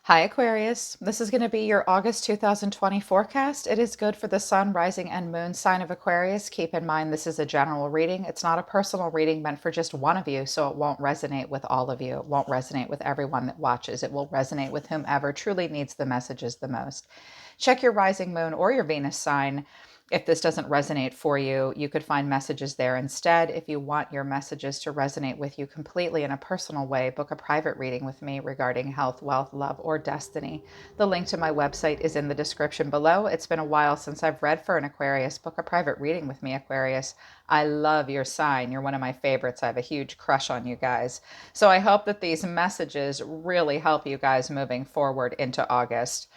Hi, Aquarius. This is going to be your August 2020 forecast. It is good for the sun, rising, and moon sign of Aquarius. Keep in mind, this is a general reading. It's not a personal reading meant for just one of you, so it won't resonate with all of you. It won't resonate with everyone that watches. It will resonate with whomever truly needs the messages the most. Check your rising moon or your Venus sign. If this doesn't resonate for you, you could find messages there instead. If you want your messages to resonate with you completely in a personal way, book a private reading with me regarding health, wealth, love, or destiny. The link to my website is in the description below. It's been a while since I've read for an Aquarius. Book a private reading with me, Aquarius. I love your sign. You're one of my favorites. I have a huge crush on you guys. So I hope that these messages really help you guys moving forward into August.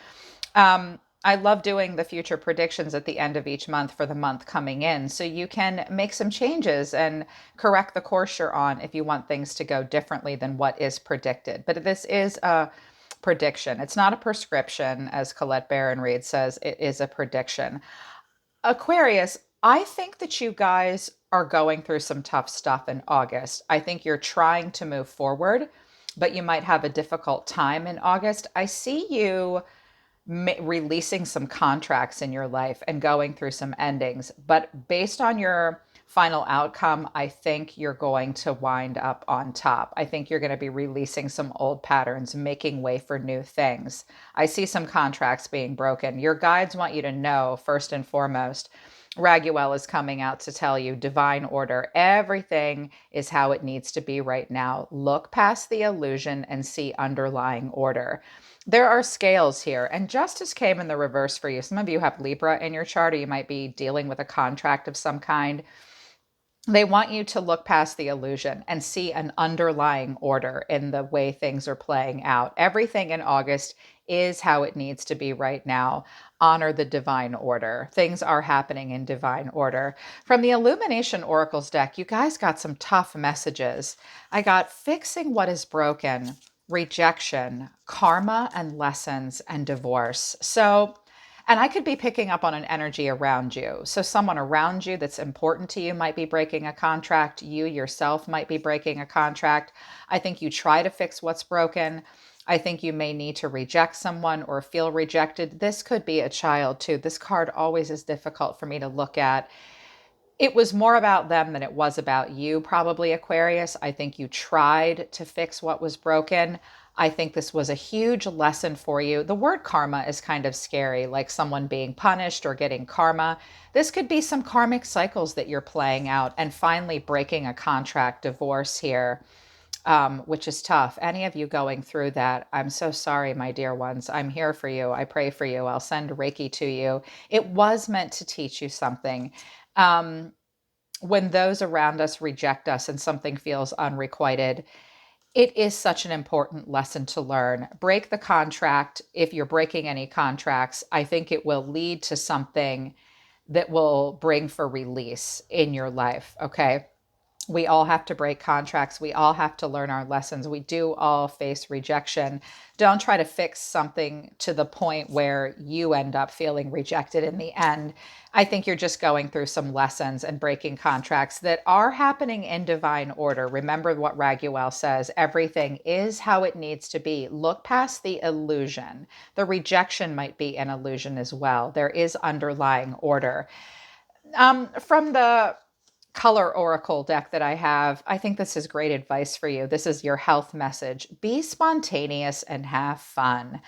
I love doing the future predictions at the end of each month for the month coming in. So you can make some changes and correct the course you're on if you want things to go differently than what is predicted. But this is a prediction. It's not a prescription, as Colette Baron Reed says, it is a prediction. Aquarius, I think that you guys are going through some tough stuff in August. I think you're trying to move forward, but you might have a difficult time in August. I see you releasing some contracts in your life and going through some endings. But based on your final outcome, I think you're going to wind up on top. I think you're going to be releasing some old patterns, making way for new things. I see some contracts being broken. Your guides want you to know, first and foremost, Raguel is coming out to tell you divine order. Everything is how it needs to be right now. Look past the illusion and see underlying order. There are scales here, and justice came in the reverse for you. Some of you have Libra in your chart, or you might be dealing with a contract of some kind. They want you to look past the illusion and see an underlying order in the way things are playing out. Everything in August is how it needs to be right now. Honor the divine order. Things are happening in divine order. From the Illumination Oracles deck, you guys got some tough messages. I got fixing what is broken, rejection, karma and lessons, and divorce. And I could be picking up on an energy around you. So someone around you that's important to you might be breaking a contract. You yourself might be breaking a contract. I think you try to fix what's broken. I think you may need to reject someone or feel rejected. This could be a child too. This card always is difficult for me to look at. It was more about them than it was about you, probably, Aquarius. I think you tried to fix what was broken. I think this was a huge lesson for you. The word karma is kind of scary, like someone being punished or getting karma. This could be some karmic cycles that you're playing out and finally breaking a contract, divorce here, which is tough. Any of you going through that, I'm so sorry, my dear ones. I'm here for you. I pray for you. I'll send Reiki to you. It was meant to teach you something. When those around us reject us and something feels unrequited, it is such an important lesson to learn. Break the contract. If you're breaking any contracts, I think it will lead to something that will bring for release in your life. Okay. We all have to break contracts. We all have to learn our lessons. We do all face rejection. Don't try to fix something to the point where you end up feeling rejected in the end. I think you're just going through some lessons and breaking contracts that are happening in divine order. Remember what Raguel says, everything is how it needs to be. Look past the illusion. The rejection might be an illusion as well. There is underlying order. From the color oracle deck that I have, I think this is great advice for you. This is your health message. Be spontaneous and have fun.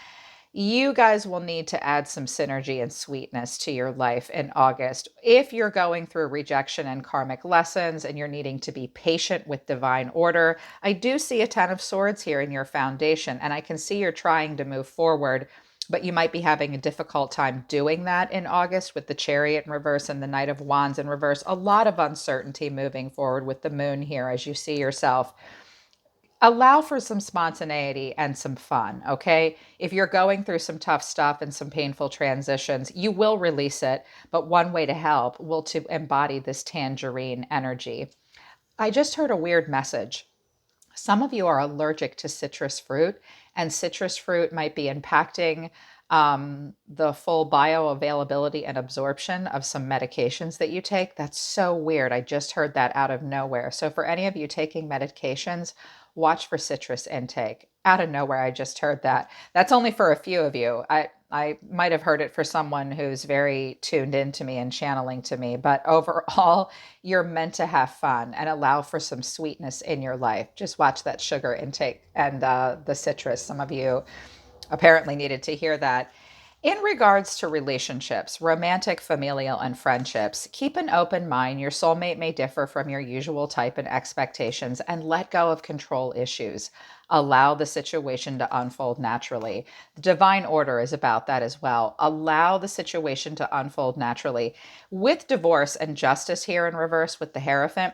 You guys will need to add some synergy and sweetness to your life in August. If you're going through rejection and karmic lessons and you're needing to be patient with divine order, I do see a 10 of swords here in your foundation, and I can see you're trying to move forward, but you might be having a difficult time doing that in August with the Chariot in reverse and the Knight of Wands in reverse. A lot of uncertainty moving forward with the moon here as you see yourself. Allow for some spontaneity and some fun, okay? If you're going through some tough stuff and some painful transitions, you will release it, but one way to help will to embody this tangerine energy. I just heard a weird message. Some of you are allergic to citrus fruit, and citrus fruit might be impacting the full bioavailability and absorption of some medications that you take. That's so weird. I just heard that out of nowhere. So for any of you taking medications, watch for citrus intake. out of nowhere, I just heard that. That's only for a few of you. I might have heard it for someone who's very tuned into me and channeling to me, but overall, you're meant to have fun and allow for some sweetness in your life. Just watch that sugar intake and the citrus. Some of you apparently needed to hear that. In regards to relationships, romantic, familial, and friendships, keep an open mind. Your soulmate may differ from your usual type and expectations, and let go of control issues. Allow the situation to unfold naturally. The divine order is about that as well. Allow the situation to unfold naturally. With divorce and justice here in reverse with the Hierophant,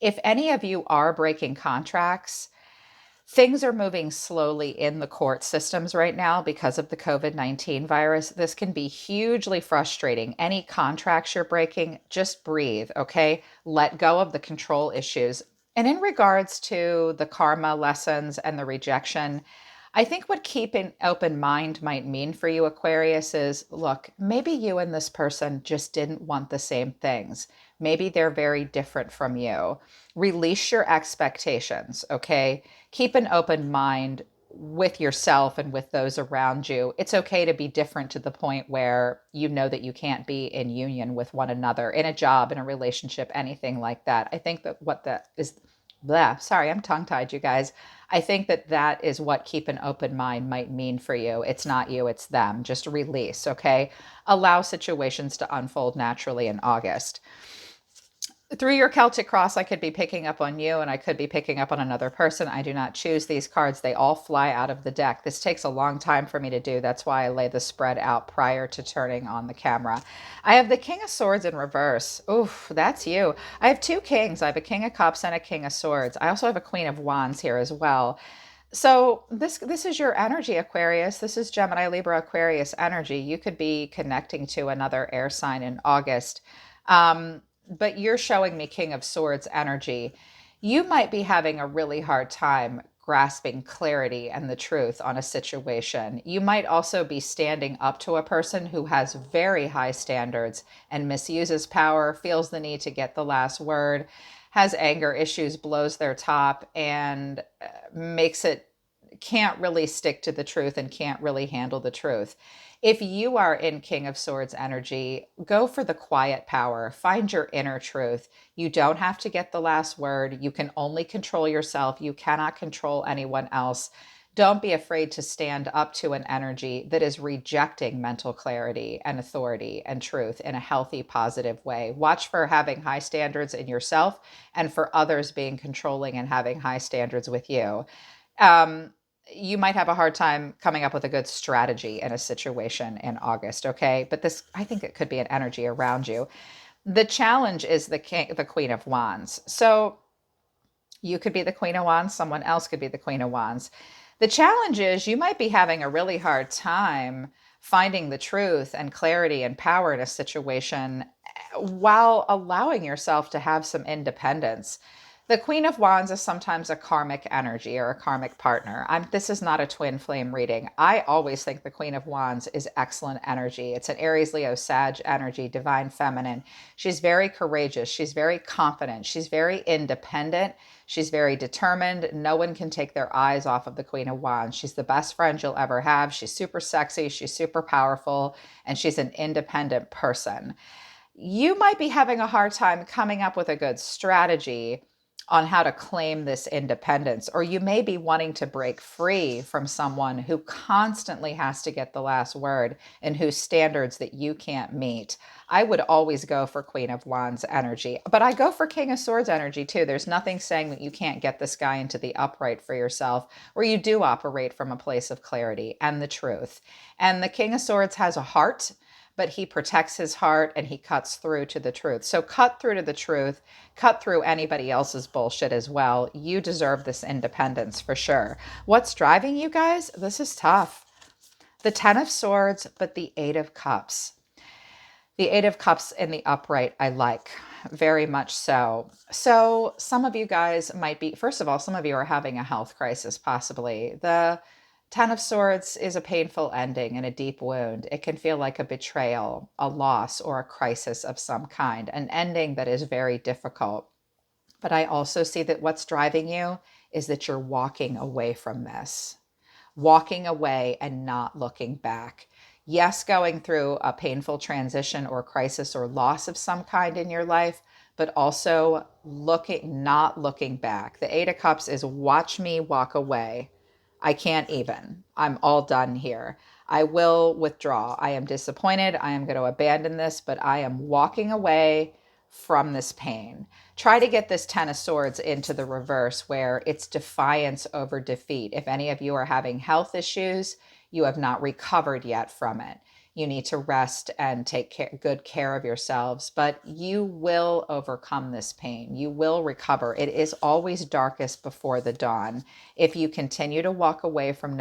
if any of you are breaking contracts, things are moving slowly in the court systems right now because of the COVID-19 virus. This can be hugely frustrating. Any contracts you're breaking, just breathe, okay? Let go of the control issues. And in regards to the karma lessons and the rejection, I think what keeping open mind might mean for you, Aquarius, is look, maybe you and this person just didn't want the same things. Maybe they're very different from you. Release your expectations, okay? Keep an open mind with yourself and with those around you. It's okay to be different to the point where you know that you can't be in union with one another in a job, in a relationship, anything like that. I think that what that is, blah, sorry, I'm tongue tied, you guys. I think that that is what keep an open mind might mean for you. It's not you, it's them. Just release, okay? Allow situations to unfold naturally in August. Through your Celtic cross, I could be picking up on you and I could be picking up on another person. I do not choose these cards. They all fly out of the deck. This takes a long time for me to do. That's why I lay the spread out prior to turning on the camera. I have the King of Swords in reverse. Oof, that's you. I have two kings. I have a King of Cups and a King of Swords. I also have a Queen of Wands here as well. So this is your energy, Aquarius. This is Gemini, Libra, Aquarius energy. You could be connecting to another air sign in August. But you're showing me King of Swords energy. You might be having a really hard time grasping clarity and the truth on a situation. You might also be standing up to a person who has very high standards and misuses power, feels the need to get the last word, has anger issues, blows their top, and makes it can't really stick to the truth and can't really handle the truth. If you are in King of Swords energy, go for the quiet power. Find your inner truth. You don't have to get the last word. You can only control yourself. You cannot control anyone else. Don't be afraid to stand up to an energy that is rejecting mental clarity and authority and truth in a healthy, positive way. Watch for having high standards in yourself and for others being controlling and having high standards with you. Um, you might have a hard time coming up with a good strategy in a situation in August, okay? But this, I think it could be an energy around you. The challenge is the Queen of Wands. So you could be the Queen of Wands, someone else could be the Queen of Wands. The challenge is you might be having a really hard time finding the truth and clarity and power in a situation while allowing yourself to have some independence. The Queen of Wands is sometimes a karmic energy or a karmic partner. This is not a twin flame reading. I always think the Queen of Wands is excellent energy. It's an Aries, Leo, Sag energy, divine feminine. She's very courageous. She's very confident. She's very independent. She's very determined. No one can take their eyes off of the Queen of Wands. She's the best friend you'll ever have. She's super sexy. She's super powerful. And she's an independent person. You might be having a hard time coming up with a good strategy on how to claim this independence, or you may be wanting to break free from someone who constantly has to get the last word and whose standards that you can't meet. I would always go for Queen of Wands energy, but I go for King of Swords energy too. There's nothing saying that you can't get this guy into the upright for yourself, where you do operate from a place of clarity and the truth. And the King of Swords has a heart, but he protects his heart and he cuts through to the truth. So cut through to the truth, cut through anybody else's bullshit as well. You deserve this independence for sure. What's driving you guys? This is tough. The 10 of Swords, but the 8 of Cups. The 8 of Cups in the upright, I like very much so. So some of you guys might be, first of all, some of you are having a health crisis, possibly. The 10 of Swords is a painful ending and a deep wound. It can feel like a betrayal, a loss, or a crisis of some kind, an ending that is very difficult. But I also see that what's driving you is that you're walking away from this. walking away and not looking back. Yes, going through a painful transition or crisis or loss of some kind in your life, but also not looking back. The Eight of Cups is watch me walk away. I can't even. I'm all done here. I will withdraw. I am disappointed. I am going to abandon this, but I am walking away from this pain. Try to get this Ten of Swords into the reverse where it's defiance over defeat. If any of you are having health issues, you have not recovered yet from it. You need to rest and take good care of yourselves, but you will overcome this pain. You will recover. It is always darkest before the dawn. If you continue to walk away from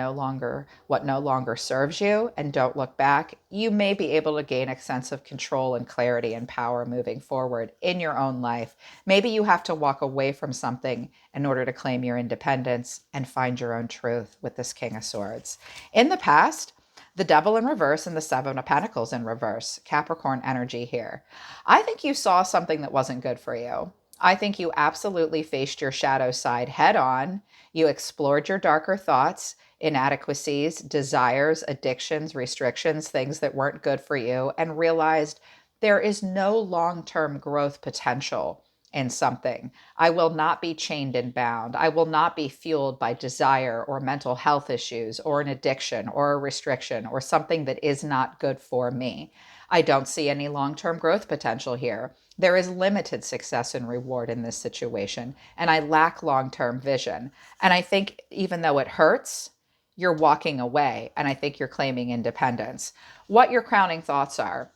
what no longer serves you and don't look back, you may be able to gain a sense of control and clarity and power moving forward in your own life. Maybe you have to walk away from something in order to claim your independence and find your own truth with this King of Swords. In the past, the Devil in reverse and the Seven of Pentacles in reverse, Capricorn energy here. I think you saw something that wasn't good for you. I think you absolutely faced your shadow side head on. You explored your darker thoughts, inadequacies, desires, addictions, restrictions, things that weren't good for you, and realized there is no long-term growth potential in something. I will not be chained and bound. I will not be fueled by desire or mental health issues or an addiction or a restriction or something that is not good for me. I don't see any long-term growth potential here. There is limited success and reward in this situation, and I lack long-term vision. And I think even though it hurts, you're walking away, and I think you're claiming independence. What your crowning thoughts are.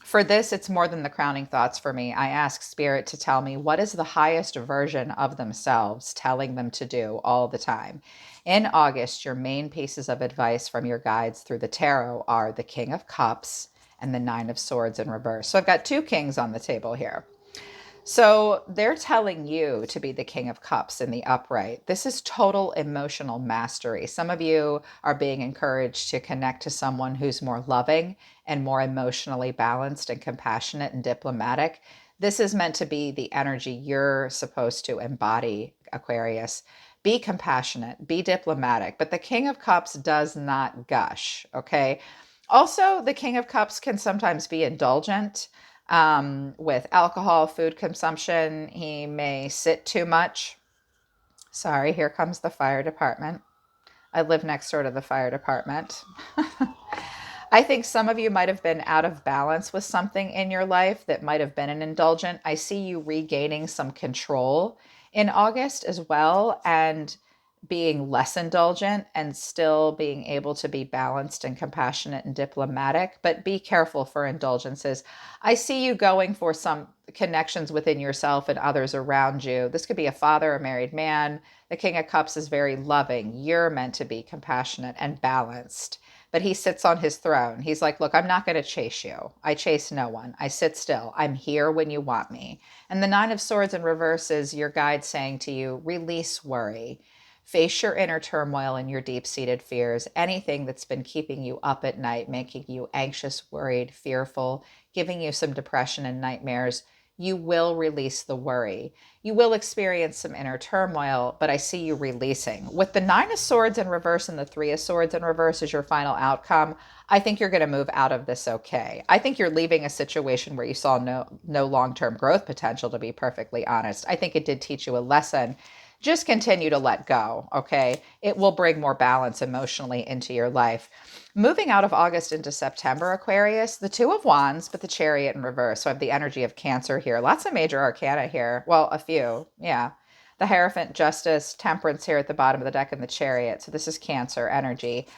For this, it's more than the crowning thoughts for me. I ask Spirit to tell me what is the highest version of themselves telling them to do all the time. In August, your main pieces of advice from your guides through the tarot are the King of Cups and the Nine of Swords in reverse. So I've got two kings on the table here. So they're telling you to be the King of Cups in the upright. This is total emotional mastery. Some of you are being encouraged to connect to someone who's more loving and more emotionally balanced and compassionate and diplomatic. This is meant to be the energy you're supposed to embody, Aquarius. Be compassionate, be diplomatic, but the King of Cups does not gush, okay? Also, the King of Cups can sometimes be indulgent with alcohol, food consumption. He may sit too much. Sorry, here comes the fire department. I live next door to the fire department. I think some of you might have been out of balance with something in your life that might have been an indulgent. I see you regaining some control in August as well, and being less indulgent and still being able to be balanced and compassionate and diplomatic, but be careful for indulgences. I see you going for some connections within yourself and others around you. This could be a father, a married man. The King of Cups is very loving. You're meant to be compassionate and balanced, but he sits on his throne. He's like, look, I'm not going to chase you. I chase no one. I sit still. I'm here when you want me. And the Nine of Swords in reverse is your guide saying to you, release worry. Face your inner turmoil and your deep-seated fears, anything that's been keeping you up at night, making you anxious, worried, fearful, giving you some depression and nightmares. You will release the worry. You will experience some inner turmoil, but I see you releasing. With the Nine of Swords in reverse and the Three of Swords in reverse as your final outcome, I think you're going to move out of this okay. I think you're leaving a situation where you saw no long-term growth potential, to be perfectly honest. I think it did teach you a lesson. Just continue to let go, okay? It will bring more balance emotionally into your life. Moving out of August into September, Aquarius, the Two of Wands, but the Chariot in reverse. So I have the energy of Cancer here. Lots of major arcana here. Well, a few, yeah. The Hierophant, Justice, Temperance here at the bottom of the deck, and the Chariot. So this is Cancer energy.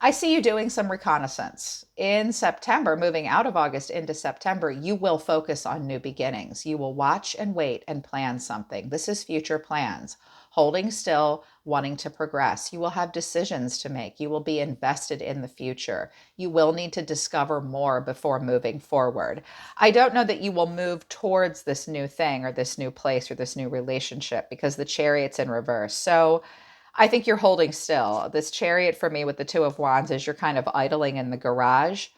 I see you doing some reconnaissance. In September, moving out of August into September, you will focus on new beginnings. You will watch and wait and plan something. This is future plans. Holding still, wanting to progress. You will have decisions to make. You will be invested in the future. You will need to discover more before moving forward. I don't know that you will move towards this new thing or this new place or this new relationship because the Chariot's in reverse. So I think you're holding still. This Chariot for me with the Two of Wands is you're kind of idling in the garage,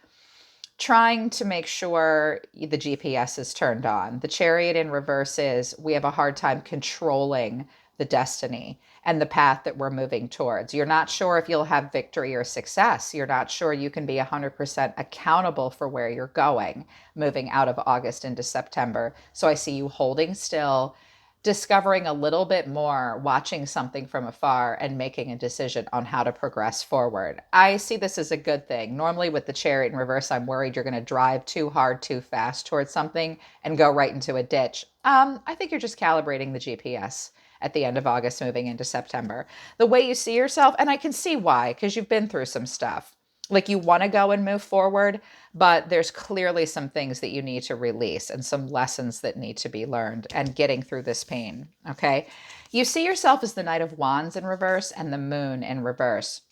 trying to make sure the GPS is turned on. The Chariot in reverse is we have a hard time controlling the destiny. and the path that we're moving towards. You're not sure if you'll have victory or success. You're not sure you can be 100% accountable for where you're going moving out of August into September. So I see you holding still, discovering a little bit more, watching something from afar, and making a decision on how to progress forward. I see this as a good thing. Normally, with the Chariot in reverse, I'm worried you're going to drive too hard, too fast towards something and go right into a ditch. I think you're just calibrating the GPS at the end of August, moving into September. The way you see yourself, and I can see why, because you've been through some stuff. Like you want to go and move forward, but there's clearly some things that you need to release and some lessons that need to be learned and getting through this pain. Okay. You see yourself as the Knight of Wands in reverse and the Moon in reverse.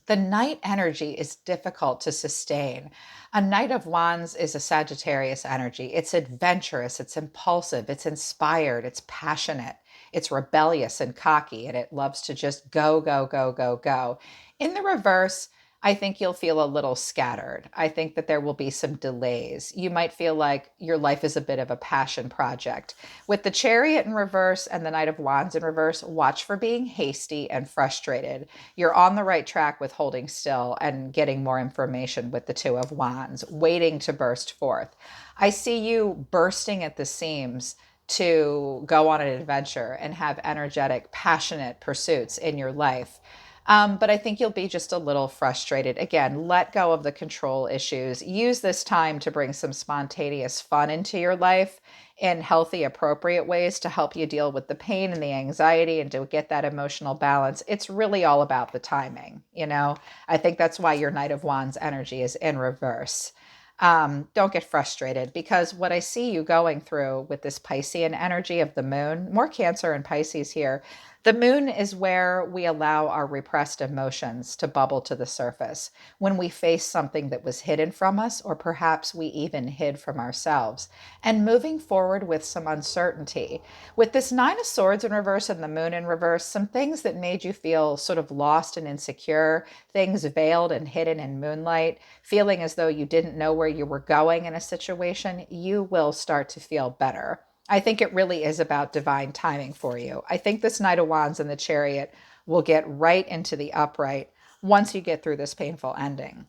The Knight energy is difficult to sustain. A Knight of Wands is a Sagittarius energy. It's adventurous, it's impulsive, it's inspired, it's passionate, it's rebellious and cocky, and it loves to just go, go, go, go, go. In the reverse, I think you'll feel a little scattered. I think that there will be some delays. You might feel like your life is a bit of a passion project. With the Chariot in reverse and the Knight of Wands in reverse, watch for being hasty and frustrated. You're on the right track with holding still and getting more information with the Two of Wands, waiting to burst forth. I see you bursting at the seams to go on an adventure and have energetic, passionate pursuits in your life. But I think you'll be just a little frustrated. Again, let go of the control issues. Use this time to bring some spontaneous fun into your life in healthy, appropriate ways to help you deal with the pain and the anxiety and to get that emotional balance. It's really all about the timing. I think that's why your Knight of Wands energy is in reverse. Don't get frustrated, because what I see you going through with this Piscean energy of the moon, more Cancer and Pisces here. The moon is where we allow our repressed emotions to bubble to the surface when we face something that was hidden from us, or perhaps we even hid from ourselves, and moving forward with some uncertainty. With this Nine of Swords in reverse and the moon in reverse, some things that made you feel sort of lost and insecure, things veiled and hidden in moonlight, feeling as though you didn't know where you were going in a situation, you will start to feel better. I think it really is about divine timing for you. I think this Knight of Wands and the Chariot will get right into the upright once you get through this painful ending.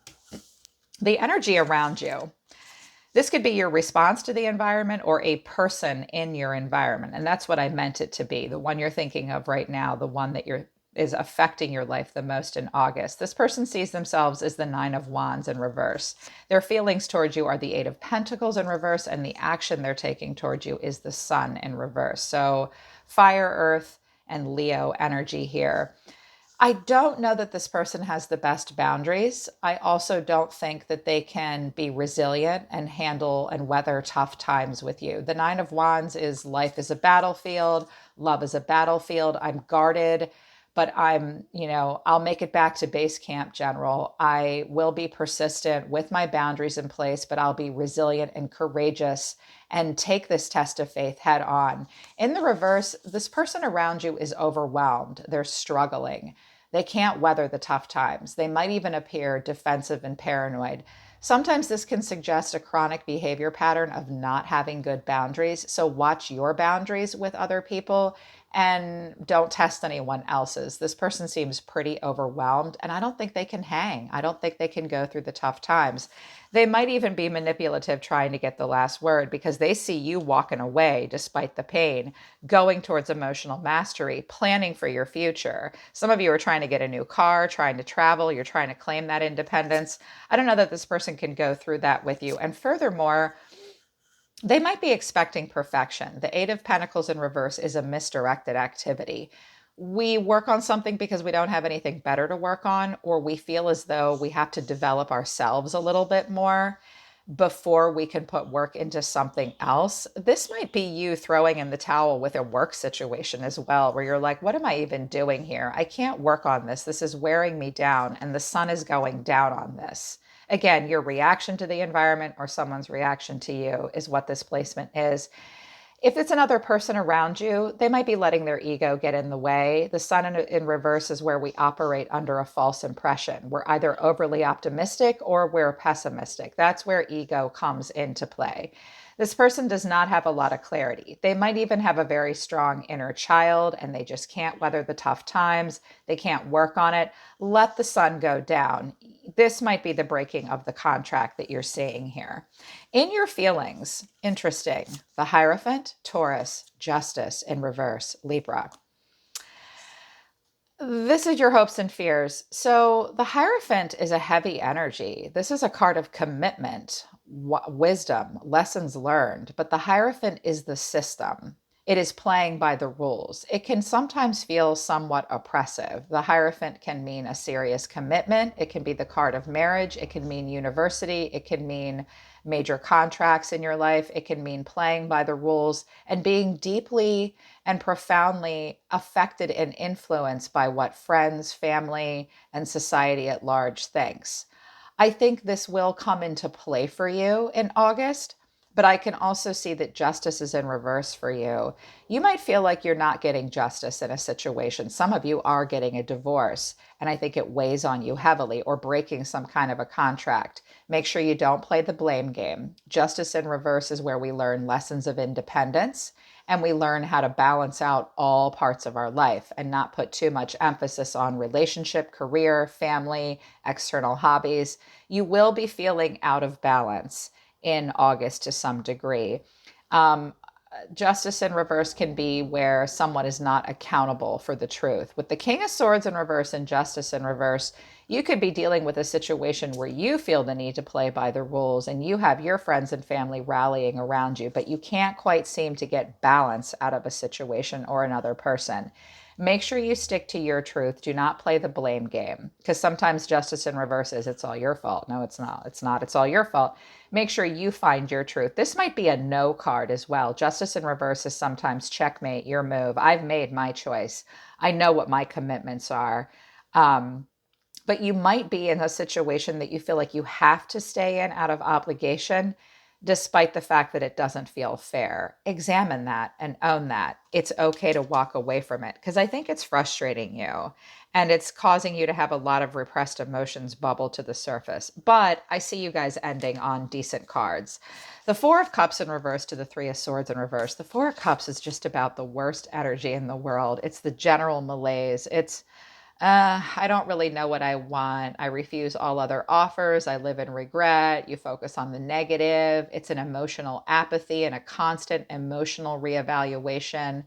The energy around you. This could be your response to the environment or a person in your environment. And that's what I meant it to be. The one you're thinking of right now, the one that is affecting your life the most in August. This person sees themselves as the Nine of Wands in reverse. Their feelings towards you are the Eight of Pentacles in reverse, and the action they're taking towards you is the Sun in reverse. So fire, earth, and Leo energy here. I don't know that this person has the best boundaries. I also don't think that they can be resilient and handle and weather tough times with you. The Nine of Wands is life is a battlefield, love is a battlefield. I'm guarded, but I'll make it back to base camp, General. I will be persistent with my boundaries in place, but I'll be resilient and courageous and take this test of faith head on. In the reverse, this person around you is overwhelmed. They're struggling. They can't weather the tough times. They might even appear defensive and paranoid. Sometimes this can suggest a chronic behavior pattern of not having good boundaries. So watch your boundaries with other people and don't test anyone else's. This person seems pretty overwhelmed, and I don't think they can hang. I don't think they can go through the tough times. They might even be manipulative, trying to get the last word, because they see you walking away despite the pain, going towards emotional mastery, planning for your future. Some of you are trying to get a new car, trying to travel, you're trying to claim that independence. I don't know that this person can go through that with you. And furthermore, they might be expecting perfection. The Eight of Pentacles in reverse is a misdirected activity. We work on something because we don't have anything better to work on, or we feel as though we have to develop ourselves a little bit more before we can put work into something else. This might be you throwing in the towel with a work situation as well, where you're like, what am I even doing here? I can't work on this. This is wearing me down, and the sun is going down on this. Again, your reaction to the environment or someone's reaction to you is what this placement is. If it's another person around you, they might be letting their ego get in the way. The sun in reverse is where we operate under a false impression. We're either overly optimistic or we're pessimistic. That's where ego comes into play. This person does not have a lot of clarity. They might even have a very strong inner child and they just can't weather the tough times. They can't work on it. Let the sun go down. This might be the breaking of the contract that you're seeing here. In your feelings, interesting. The Hierophant, Taurus, Justice in reverse, Libra. This is your hopes and fears. So the Hierophant is a heavy energy. This is a card of commitment, wisdom, lessons learned. But the Hierophant is the system. It is playing by the rules. It can sometimes feel somewhat oppressive. The Hierophant can mean a serious commitment. It can be the card of marriage. It can mean university. It can mean major contracts in your life. It can mean playing by the rules and being deeply and profoundly affected and influenced by what friends, family, and society at large thinks. I think this will come into play for you in August, but I can also see that justice is in reverse for you. You might feel like you're not getting justice in a situation. Some of you are getting a divorce, and I think it weighs on you heavily, or breaking some kind of a contract. Make sure you don't play the blame game. Justice in reverse is where we learn lessons of independence and we learn how to balance out all parts of our life and not put too much emphasis on relationship, career, family, external hobbies. You will be feeling out of balance in August to some degree. Um, Justice in reverse can be where someone is not accountable for the truth. With the King of Swords in reverse and Justice in reverse, you could be dealing with a situation where you feel the need to play by the rules and you have your friends and family rallying around you, but you can't quite seem to get balance out of a situation or another person. Make sure you stick to your truth. Do not play the blame game, because sometimes justice in reverse is it's all your fault. No, it's not. It's not. It's all your fault. Make sure you find your truth. This might be a no card as well. Justice in reverse is sometimes checkmate, your move. I've made my choice. I know what my commitments are. But you might be in a situation that you feel like you have to stay in out of obligation, despite the fact that it doesn't feel fair. Examine that and own that. It's okay to walk away from it, because I think it's frustrating you and it's causing you to have a lot of repressed emotions bubble to the surface. But I see you guys ending on decent cards. The Four of Cups in reverse to the Three of Swords in reverse. The Four of Cups is just about the worst energy in the world. It's the general malaise. It's I don't really know what I want. I refuse all other offers. I live in regret. You focus on the negative. It's an emotional apathy and a constant emotional reevaluation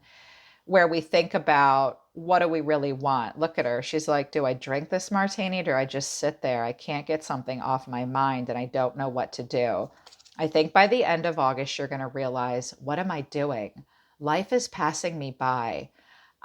where we think about, what do we really want? Look at her. She's like, do I drink this martini or do I just sit there? I can't get something off my mind and I don't know what to do. I think by the end of August, you're going to realize, what am I doing? Life is passing me by.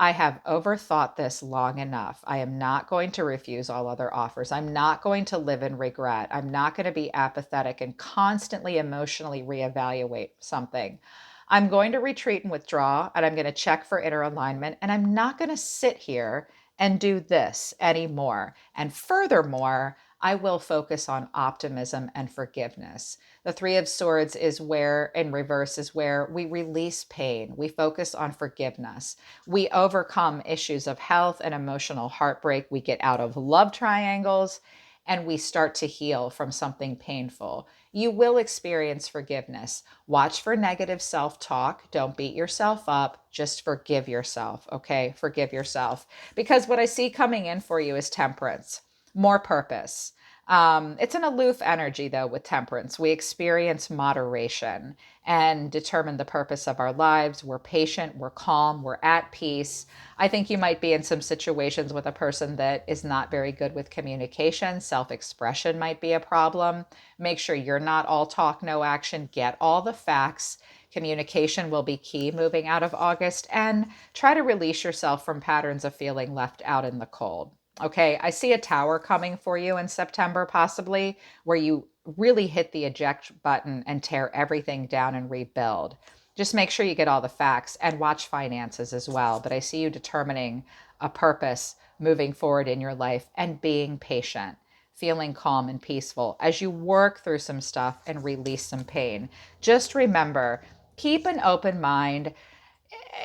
I have overthought this long enough. I am not going to refuse all other offers. I'm not going to live in regret. I'm not going to be apathetic and constantly emotionally reevaluate something. I'm going to retreat and withdraw, and I'm going to check for inner alignment, and I'm not going to sit here and do this anymore. And furthermore, I will focus on optimism and forgiveness. The Three of Swords is where, in reverse, is where we release pain. We focus on forgiveness. We overcome issues of health and emotional heartbreak. We get out of love triangles and we start to heal from something painful. You will experience forgiveness. Watch for negative self-talk. Don't beat yourself up. Just forgive yourself, okay? Forgive yourself. Because what I see coming in for you is temperance, more purpose. It's an aloof energy, though, with temperance. We experience moderation and determine the purpose of our lives. We're patient, we're calm, we're at peace. I think you might be in some situations with a person that is not very good with communication. Self-expression might be a problem. Make sure you're not all talk, no action. Get all the facts. Communication will be key moving out of August, and try to release yourself from patterns of feeling left out in the cold. Okay, I see a tower coming for you in September, possibly, where you really hit the eject button and tear everything down and rebuild. Just make sure you get all the facts and watch finances as well. But I see you determining a purpose moving forward in your life and being patient, feeling calm and peaceful as you work through some stuff and release some pain. Just remember, keep an open mind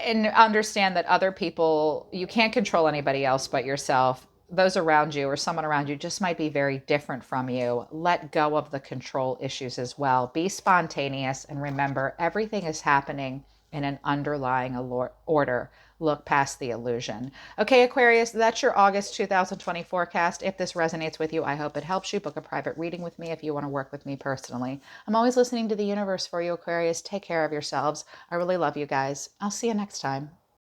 and understand that other people, you can't control anybody else but yourself. those around you or someone around you just might be very different from you. Let go of the control issues as well. Be spontaneous, and remember, everything is happening in an underlying order. Look past the illusion. Okay, Aquarius, that's your August 2020 forecast. If this resonates with you, I hope it helps you. Book a private reading with me if you want to work with me personally. I'm always listening to the universe for you, Aquarius. Take care of yourselves. I really love you guys. I'll see you next time.